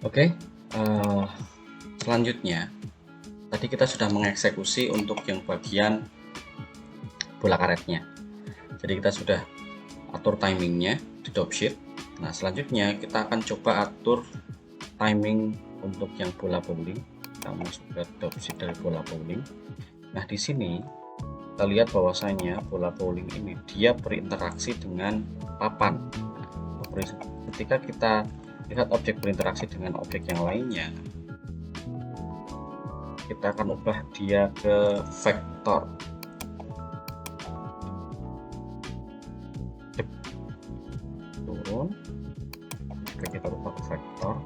Oke, selanjutnya tadi kita sudah mengeksekusi untuk yang bagian bola karetnya. Jadi kita sudah atur timingnya di dropsheet. Nah, selanjutnya kita akan coba atur timing untuk yang bola bowling. Kita masuk ke dropsheet dari bola bowling. Nah, di sini kita lihat bahwasanya bola bowling ini dia berinteraksi dengan papan. Nah, ketika kita lihat objek berinteraksi dengan objek yang lainnya, kita akan ubah dia ke vektor. Turun, jika kita ubah ke vektor,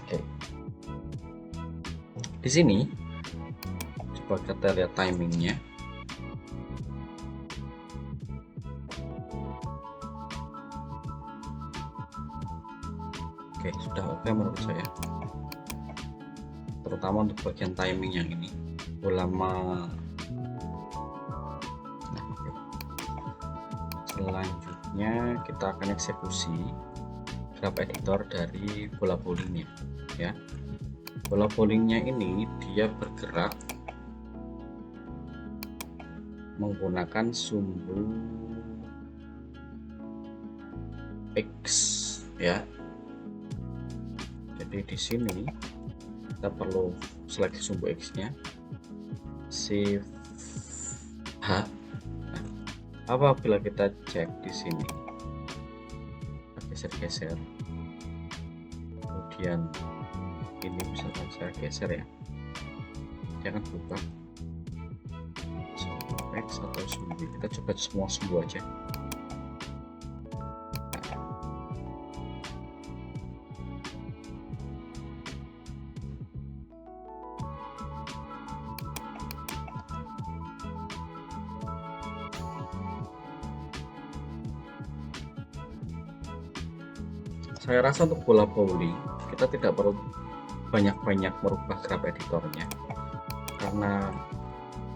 oke. Di sini coba kita lihat timingnya. Oke, sudah oke menurut saya, terutama untuk bagian timing yang ini ulama. Nah, oke. Selanjutnya kita akan eksekusi grab editor dari bola bowlingnya ya. Bola bowlingnya ini dia bergerak menggunakan sumbu X ya. Jadi di sini kita perlu seleksi sumbu X-nya, shift H. Nah, apabila kita cek di sini, geser-geser, kemudian ini misalkan saya geser ya, dia akan berubah sumbu X atau sumbu. Kita coba semua sumbu aja. Saya rasa untuk bola bowling kita tidak perlu banyak-banyak merubah grab editornya, karena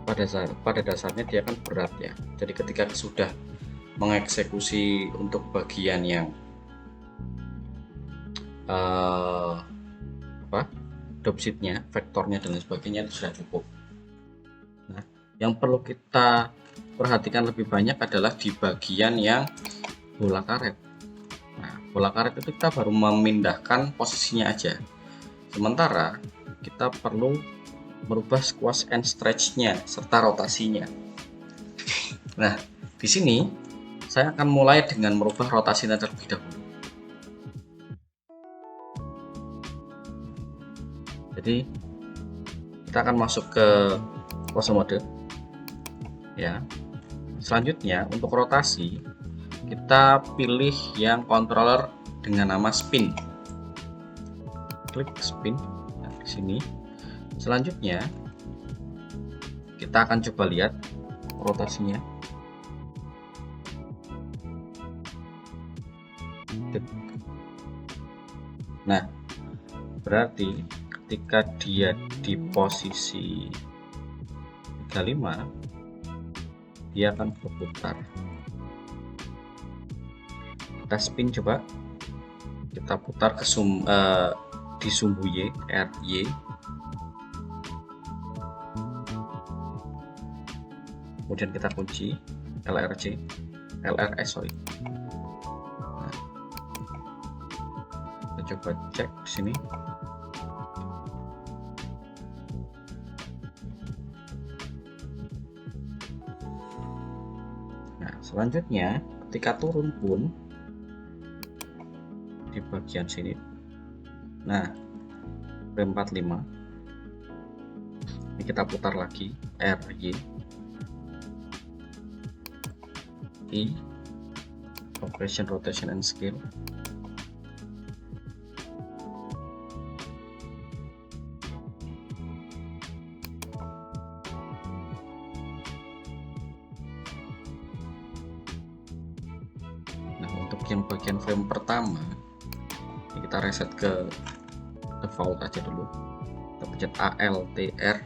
pada dasarnya dia kan berat ya. Jadi ketika sudah mengeksekusi untuk bagian yang dropsheetnya, vektornya dan lain sebagainya itu sudah cukup. Nah, yang perlu kita perhatikan lebih banyak adalah di bagian yang bola karet. Nah, bola karet itu kita baru memindahkan posisinya aja, sementara kita perlu merubah squash and stretch-nya serta rotasinya. Nah, di sini saya akan mulai dengan merubah rotasinya terlebih dahulu. Jadi kita akan masuk ke pose mode ya. Selanjutnya untuk rotasi kita pilih yang controller dengan nama spin. Klik spin. Nah, di sini. Selanjutnya kita akan coba lihat rotasinya. Nah, berarti ketika dia di posisi 35 dia akan berputar. Kita spin, coba kita putar ke di sumbu Y, RY. Kemudian kita kunci LRS. Nah, kita coba cek di sini. Nah, selanjutnya ketika turun pun di bagian sini. Nah, frame 45 ini kita putar lagi RY I operation, rotation and scale. Nah, untuk yang bagian frame pertama ini kita reset ke default aja dulu. Kita pencet ALTR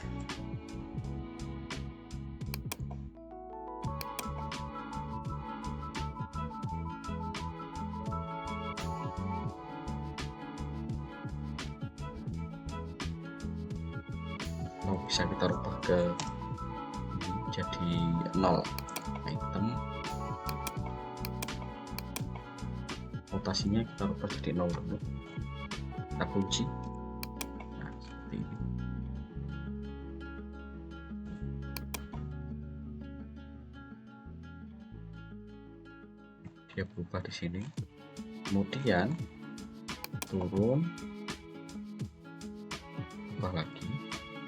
bisa kita rubah ke jadi 0. Item rotasinya kita rubah jadi 0 dulu, kita kunci. Nah, seperti ini. Dia berubah di sini, kemudian turun, ubah lagi.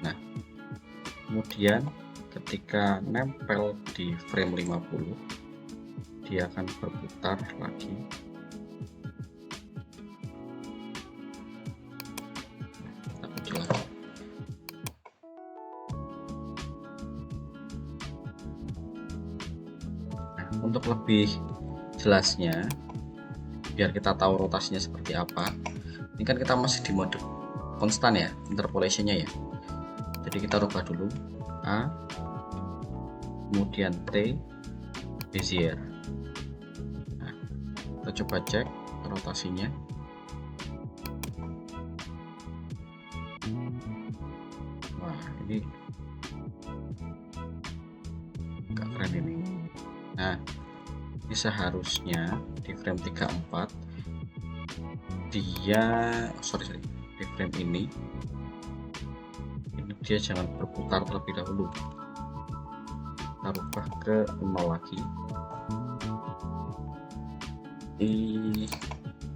Nah, kemudian ketika nempel di frame 50, dia akan berputar lagi. Kita kunci lagi. Nah, untuk lebih jelasnya, biar kita tahu rotasinya seperti apa, ini kan kita masih di mode konstan ya, interpolationnya ya. Jadi kita rubah dulu A, kemudian T, Bezier. Nah, kita coba cek rotasinya. Wah, ini agak keren ini. Nah, ini seharusnya di frame 34 dia di frame ini dia jangan berputar terlebih dahulu. Kita rubah ke 0 lagi.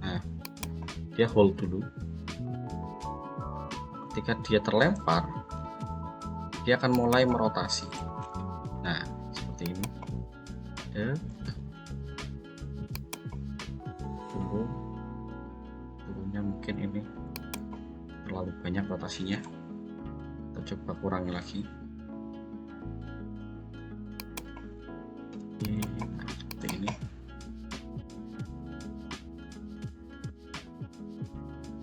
Nah, dia hold dulu. Ketika dia terlempar, dia akan mulai merotasi. Nah, seperti ini. Turunnya mungkin ini terlalu banyak rotasinya, kita coba kurangi lagi. Nah, seperti ini.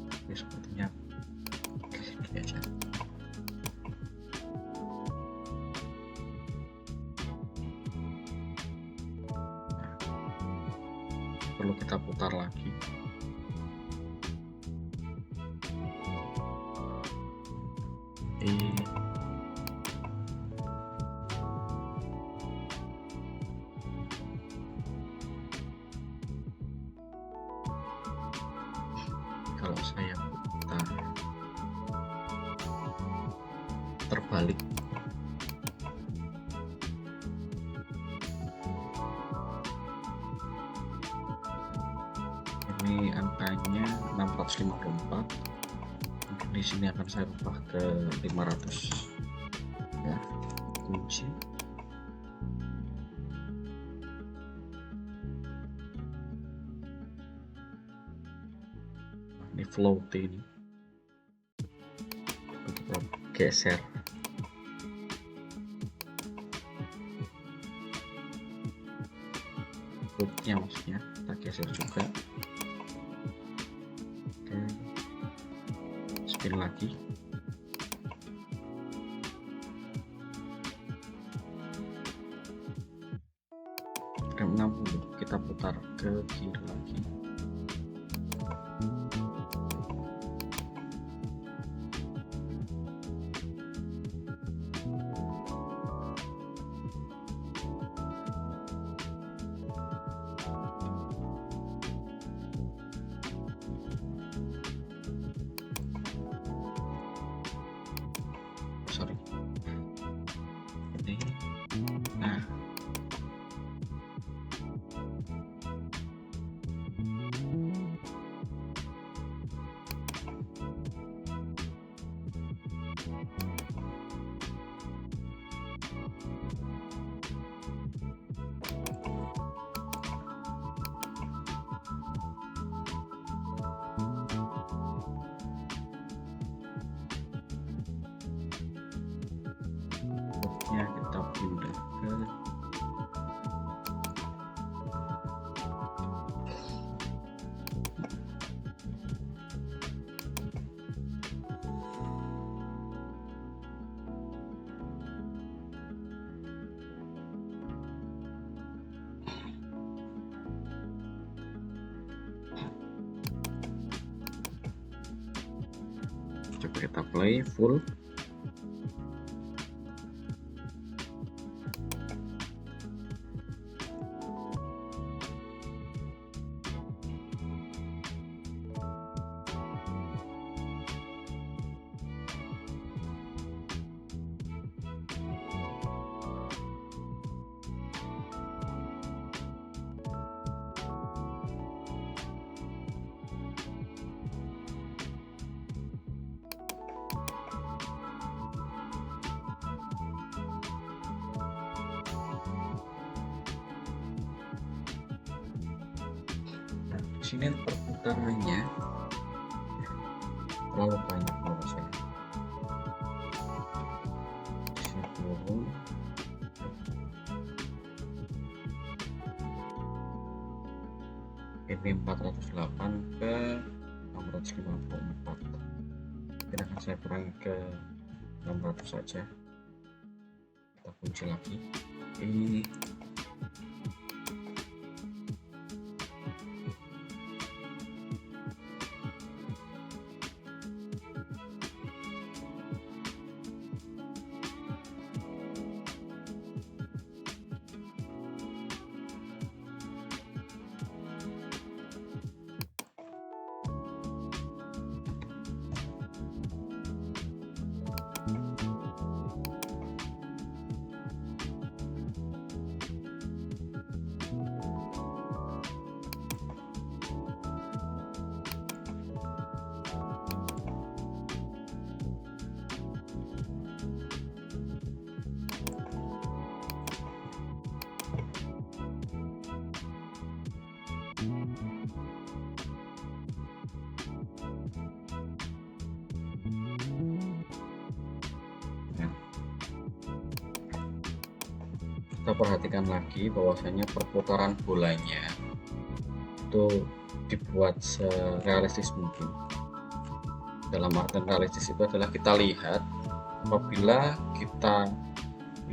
Oke, sepertinya segini aja. Nah, perlu kita putar lagi. Kalau saya putar terbalik, ini angkanya 654. Di sini akan saya ubah ke 500 ya, kunci. Ini float ini kita geser. Floatnya maksudnya kita geser juga. Oke, spin lagi. Frame 60 kita putar ke kiri lagi. Ini. Nah, kita pindah ke coba kita play full. sini perputarannya terlalu banyak menurut saya. Di sini turun, ini 408 ke 654. Mungkin akan saya kurangi ke 600 saja. Kita kunci lagi. Ini kita perhatikan lagi bahwasanya perputaran bolanya itu dibuat serealistis mungkin. Dalam artian realistis itu adalah kita lihat apabila kita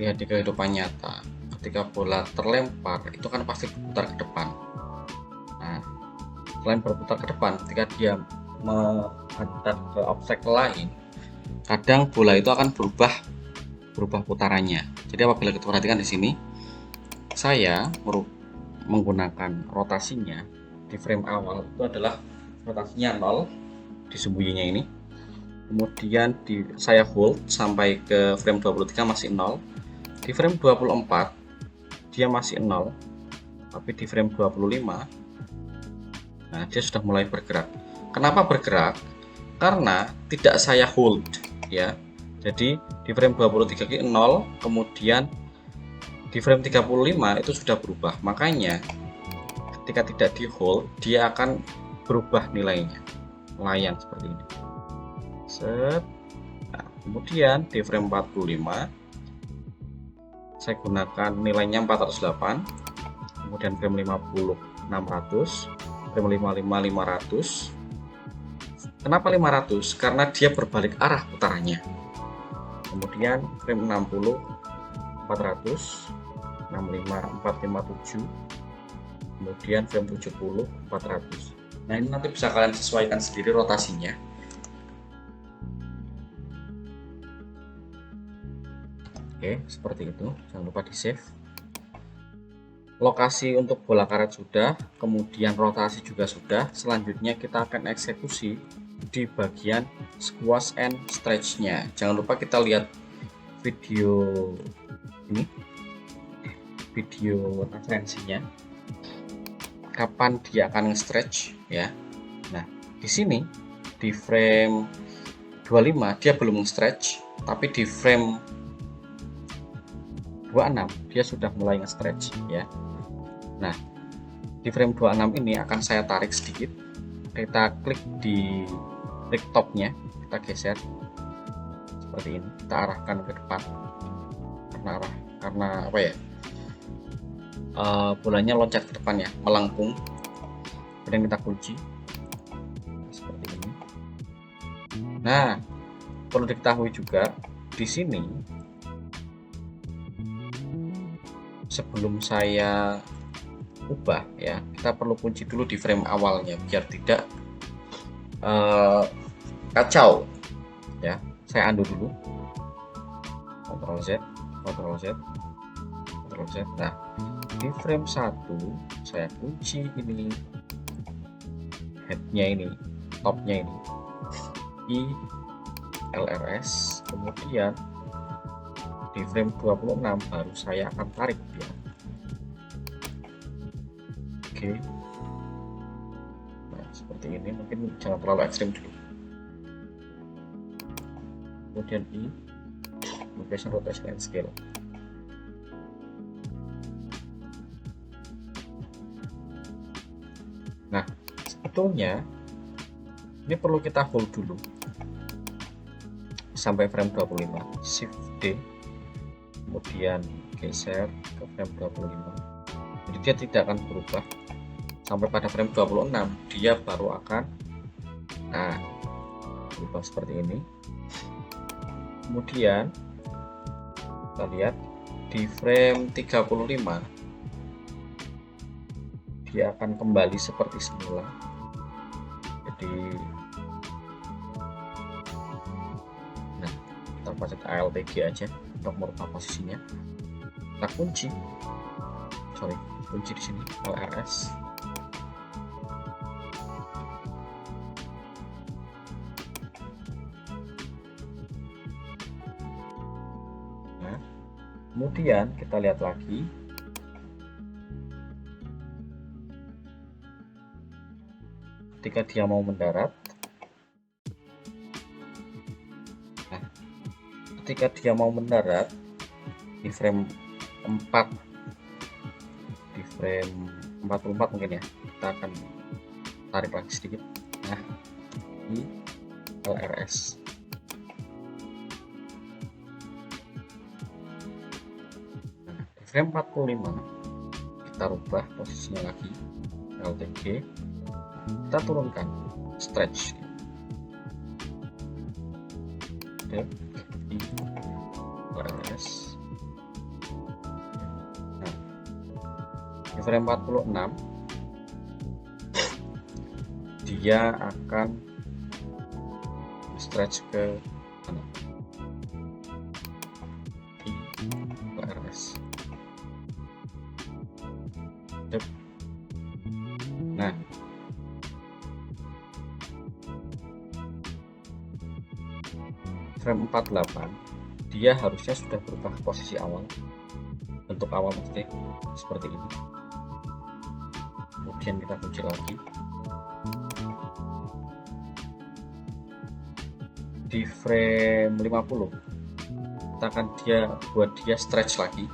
lihat di kehidupan nyata, ketika bola terlempar itu kan pasti berputar ke depan. Nah, selain berputar ke depan, ketika dia menghantar ke obstacle lain, kadang bola itu akan berubah putarannya. Jadi apabila kita perhatikan di sini, saya menggunakan rotasinya di frame awal itu adalah rotasinya 0 di sembunyinya ini. Kemudian saya hold sampai ke frame 23 masih 0. Di frame 24 dia masih 0. Tapi di frame 25 nah dia sudah mulai bergerak. Kenapa bergerak? Karena tidak saya hold ya. Jadi di frame 23 ke 0, kemudian di frame 35 itu sudah berubah. Makanya ketika tidak di hold, dia akan berubah nilainya, melayang seperti ini. Set. Nah, kemudian di frame 45 saya gunakan nilainya 408, kemudian frame 50 600, frame 55 500. Kenapa 500? Karena dia berbalik arah putarannya. Kemudian frame 60 400, 65 457, kemudian frame 70 400. Nah, ini nanti bisa kalian sesuaikan sendiri rotasinya. Oke, seperti itu. Jangan lupa di save. Lokasi untuk bola karet sudah, kemudian rotasi juga sudah. Selanjutnya kita akan eksekusi di bagian squash and stretch-nya. Jangan lupa kita lihat video ini, video referensinya, kapan dia akan stretch ya. Nah, di sini di frame 25 dia belum stretch, tapi di frame 26 dia sudah mulai nge-stretch ya. Nah, di frame 26 ini akan saya tarik sedikit. Kita klik di klik topnya, kita geser seperti ini, kita arahkan ke depan karena apa ya, bolanya loncat ke depan ya, melengkung. Kemudian kita kunci seperti ini. Nah, perlu diketahui juga di sini sebelum saya ubah ya, kita perlu kunci dulu di frame awalnya biar tidak kacau ya. Saya undo dulu, Ctrl Z, Ctrl Z, Ctrl Z. Nah, di frame 1 saya kunci ini headnya, ini topnya, ini I LRS. Kemudian di frame 26 baru saya akan tarik dia. Oke. Nah, seperti ini, mungkin jangan terlalu ekstrim dulu. Kemudian I location, rotation, and scale. Nah, sebetulnya ini perlu kita hold dulu sampai frame 25, shift D, kemudian geser ke frame 25. Jadi dia tidak akan berubah sampai pada frame 26, dia baru akan berubah seperti ini. Kemudian kita lihat di frame 35 dia akan kembali seperti semula. Jadi kita pencet ALTG aja untuk merubah posisinya. Kita kunci di sini LRS. Nah, kemudian kita lihat lagi. Ketika dia mau mendarat, di frame 4, di frame 44 mungkin ya, kita akan tarik lagi sedikit. Nah, ini LRS. Nah, di frame 45 kita rubah posisinya lagi, LTG, kita turunkan stretch. LRS. Nah, di frame 46 dia akan stretch ke mana? LRS. Nah, frame 48 dia harusnya sudah berubah ke posisi awal, bentuk awal maksudnya seperti ini. Kemudian kita kunci lagi di frame 50, kita akan buat dia stretch lagi.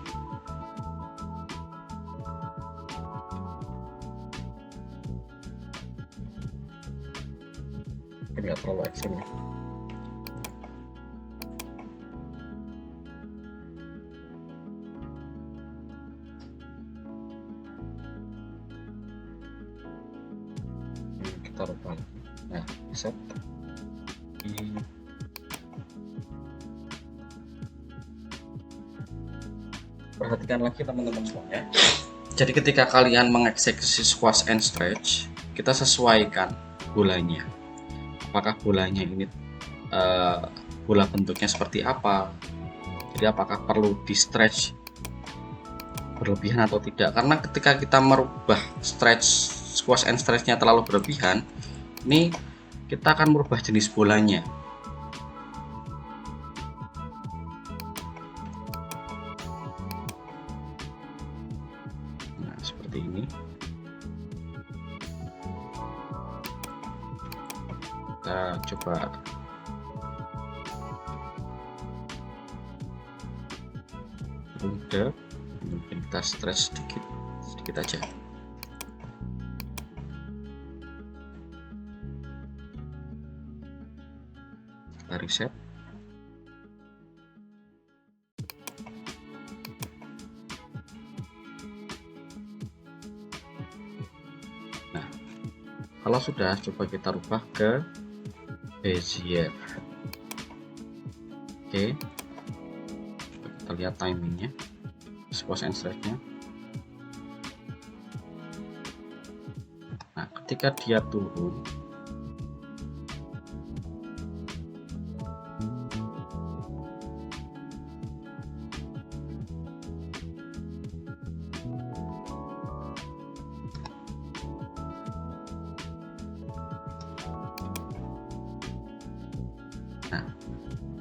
Ini nggak terlalu ekstrim ya. Kita rubah. Nah, set di perhatikan lagi teman-teman semuanya. Jadi ketika kalian mengeksekusi squash and stretch, kita sesuaikan bolanya. Apakah bolanya ini bola bentuknya seperti apa? Jadi apakah perlu di stretch berlebihan atau tidak? Karena ketika kita merubah stretch squash and stretch-nya terlalu berlebihan, ini kita akan merubah jenis bolanya. Nah, seperti ini. Kita coba udah, mungkin kita stretch sedikit aja. Kita reset. Nah, kalau sudah, coba kita rubah ke Bezier. Oke, kita lihat timingnya, squash and stretch-nya. Nah, ketika dia turun, nah,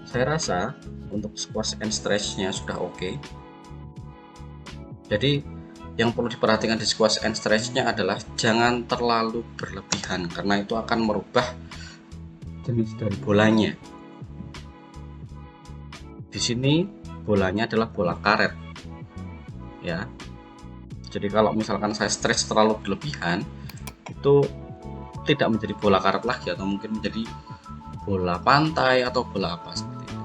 saya rasa untuk squash and stretch-nya sudah oke. Jadi yang perlu diperhatikan di squash and stretch-nya adalah jangan terlalu berlebihan, karena itu akan merubah jenis dari bolanya. Di sini bolanya adalah bola karet, ya. Jadi kalau misalkan saya stretch terlalu berlebihan, itu tidak menjadi bola karet lagi, atau mungkin menjadi bola pantai atau bola apa seperti itu.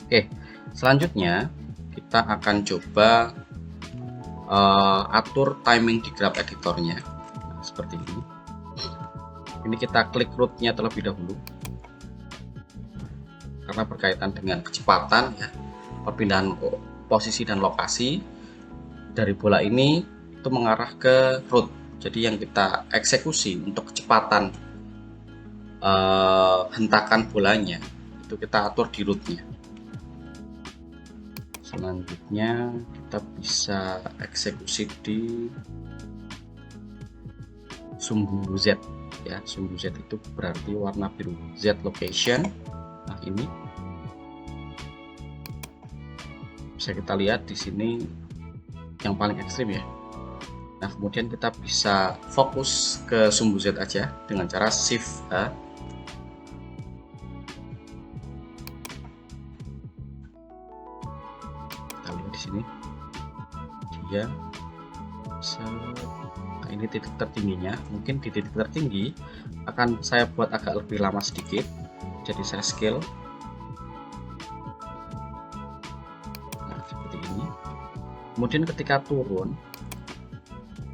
Oke, selanjutnya kita akan coba atur timing di graph editornya. Nah, seperti ini. Ini kita klik rootnya terlebih dahulu karena berkaitan dengan kecepatan ya, perpindahan posisi dan lokasi dari bola ini itu mengarah ke root. Jadi yang kita eksekusi untuk kecepatan hentakan bolanya itu kita atur di rootnya. Selanjutnya kita bisa eksekusi di sumbu Z ya. Sumbu Z itu berarti warna biru, Z location. Nah, ini bisa kita lihat di sini yang paling ekstrim ya. Nah, kemudian kita bisa fokus ke sumbu Z aja dengan cara Shift A. Kita lihat di sini dia bisa. Nah, ini titik tertingginya. Mungkin di titik tertinggi akan saya buat agak lebih lama sedikit, jadi saya scale. Nah, seperti ini. Kemudian ketika turun,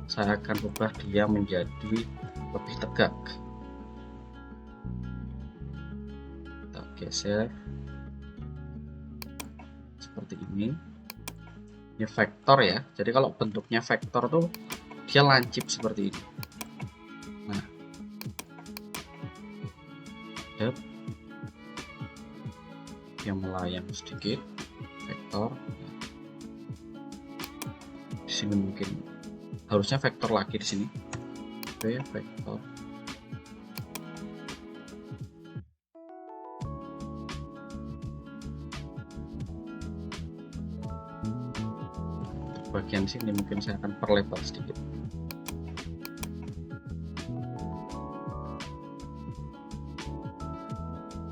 saya akan ubah dia menjadi lebih tegak. Kita geser seperti ini. Ini vektor ya, jadi kalau bentuknya vektor tuh dia lancip seperti ini. Nah, dia melayang sedikit, vektor. Di sini mungkin harusnya vektor lagi di sini. Oke, vektor. Bagian sini mungkin saya akan perlebar sedikit.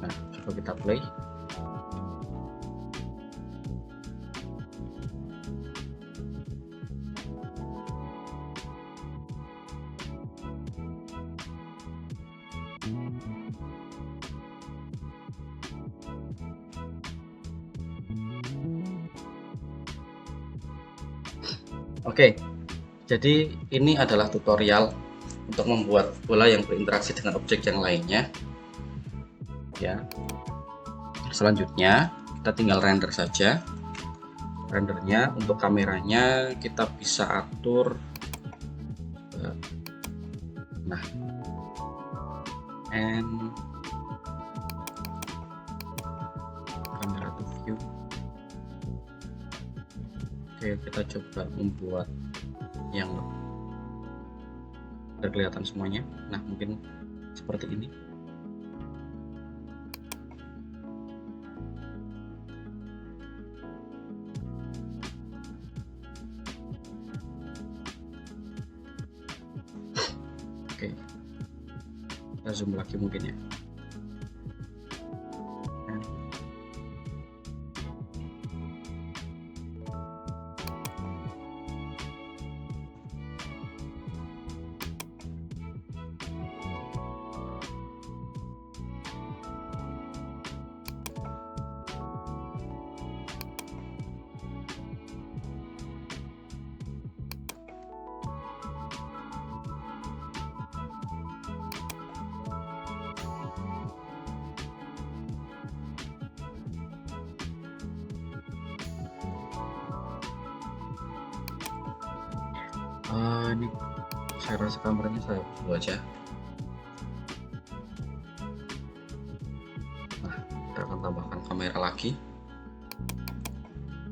Nah, coba kita play. Oke, jadi ini adalah tutorial untuk membuat bola yang berinteraksi dengan objek yang lainnya. Ya, selanjutnya kita tinggal render saja. Rendernya untuk kameranya kita bisa atur. Nah, and kamera to view. Oke, kita coba membuat yang kelihatan semuanya. Nah, mungkin seperti ini. Oke, kita zoom lagi mungkin ya. Ini saya rasa kameranya saya buat aja. Nah, kita akan tambahkan kamera lagi.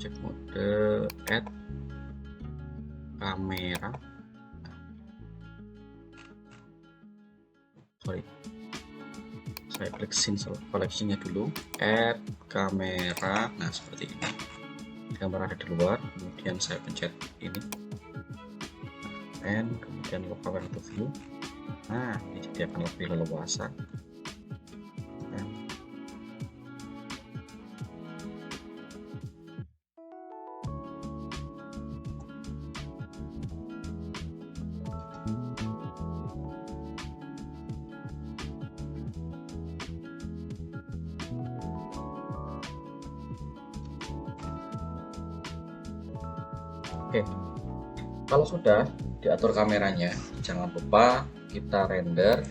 Cek mode, add kamera. Sorry, saya klik scene collection-nya dulu, add kamera. Nah, seperti ini. Kamera ada di luar, kemudian saya pencet ini. And kemudian local to view. Nah, ini jadi akan lebih leluasa. Oke, kalau sudah diatur kameranya, jangan lupa kita render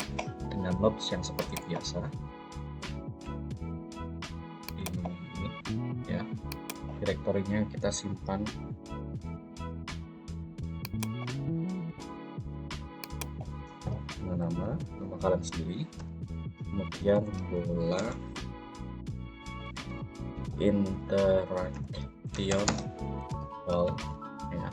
dengan nodes yang seperti biasa. Ini ya, direktorinya kita simpan dengan nama kalian sendiri, kemudian bola interaction all ya,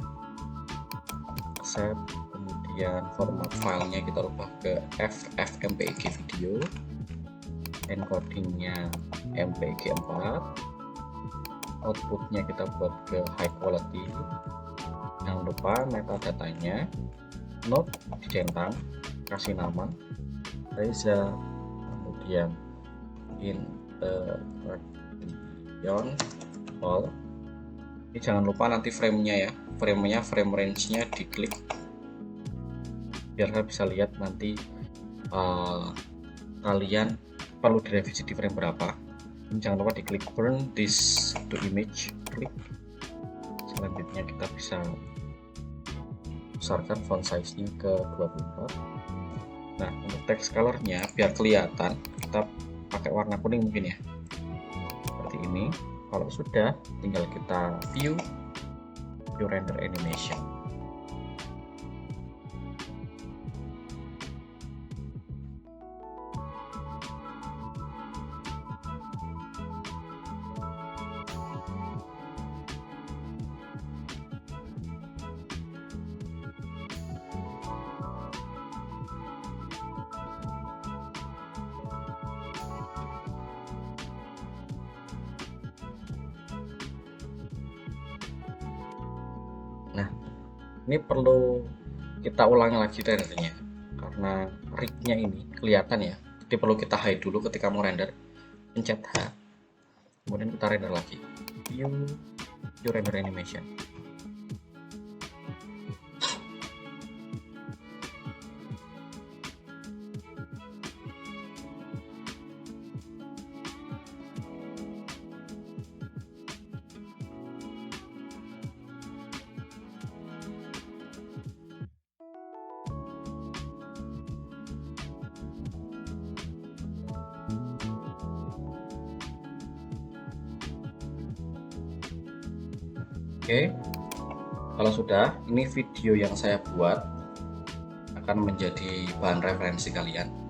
accept, kemudian format filenya kita ubah ke FFmpeg video, encodingnya mpeg 4, outputnya kita buat ke high quality. Jangan lupa metadatanya node dicentang, kasih nama Reza, kemudian interaction all. Ini jangan lupa nanti framenya ya, frame range-nya diklik biar kalian bisa lihat nanti kalian perlu direvisi di frame berapa. Jangan lupa diklik burn this to image, klik. Selanjutnya kita bisa besarkan font size-nya ke 24. Nah, untuk text color-nya biar kelihatan kita pakai warna kuning mungkin ya, seperti ini. Kalau sudah, tinggal kita view render animation. Nah, ini perlu kita ulangi lagi rendernya karena rignya ini kelihatan ya, jadi perlu kita hide dulu ketika mau render. Pencet H, kemudian kita render lagi, view render animation. Oke, kalau sudah, ini video yang saya buat akan menjadi bahan referensi kalian.